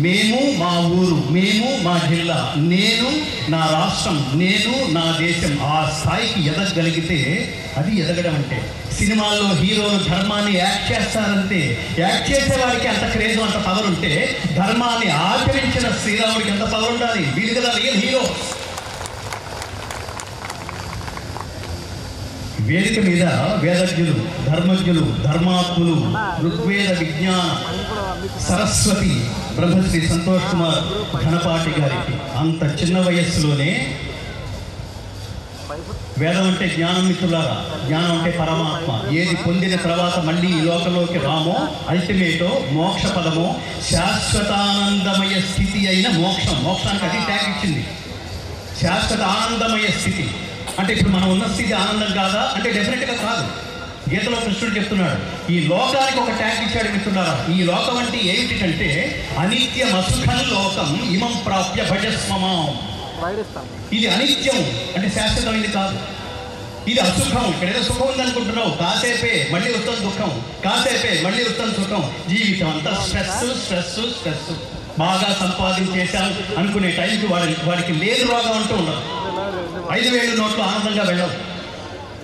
మేము మా ఊరు, మేము మా జిల్లా, నేను నా రాష్ట్రం, నేను నా దేశం, ఆ స్థాయికి ఎదగగలిగితే అది ఎదగడం అంటే. సినిమాల్లో హీరోలు ధర్మాన్ని యాక్ట్ చేస్తారంటే, యాక్ట్ చేసే వారికి అంత క్రేజ్, అంత పవర్ ఉంటే ధర్మాన్ని ఆచరించిన శ్రీరాముడికి ఎంత పవర్ ఉండాలి. వీళ్ళు కదా రియల్ హీరో. వేదిక మీద వేదజ్ఞులు, ధర్మజ్ఞులు, ధర్మాత్ములు, ఋగ్వేద విజ్ఞాన సరస్వతి బ్రహ్మశ్రీ సంతోష్ కుమార్ ఘనపాటి గారికి అంత చిన్న వయస్సులోనే వేదం అంటే జ్ఞానం మిత్రులారా, జ్ఞానం అంటే పరమాత్మ. ఏది పొందిన తర్వాత మళ్ళీ ఈ లోకంలోకి రామో, అల్టిమేటో, మోక్ష పదమో, శాశ్వతానందమయ స్థితి అయిన మోక్షం. మోక్షానికి అది ట్యాగ్ ఇచ్చింది, శాశ్వత ఆనందమయ స్థితి. అంటే ఇప్పుడు మనం ఉన్న స్థితి ఆనందం కాదా అంటే డెఫినెట్గా కాదు. గీతలో కృష్ణుడు చెప్తున్నాడు, ఈ లోకానికి ఒక ట్యాగ్ ఇచ్చాడు మిత్రులారా. ఈ లోకం అంటే ఏమిటంటే అనిత్యం అసుఖం లోకం ఇమం ప్రాప్య భజస్వమాం. ఇది అనిత్యం అంటే శాశ్వతమైంది కాదు, ఇది అసుఖం. ఇక్కడ ఏదో సుఖం ఉందనుకుంటున్నావు, కాసేపే మళ్ళీ వస్తుంది దుఃఖం, కాసేపే మళ్ళీ వస్తుంది సుఖం. జీవితం అంతా స్ట్రెస్ స్ట్రెస్ స్ట్రెస్. బాగా సంపాదించేశాం అనుకునే టైంకి వాడికి లేదు రోగం అంటూ ఉండదు. 5,000 నోట్లు ఆనందంగా వెళ్ళవు.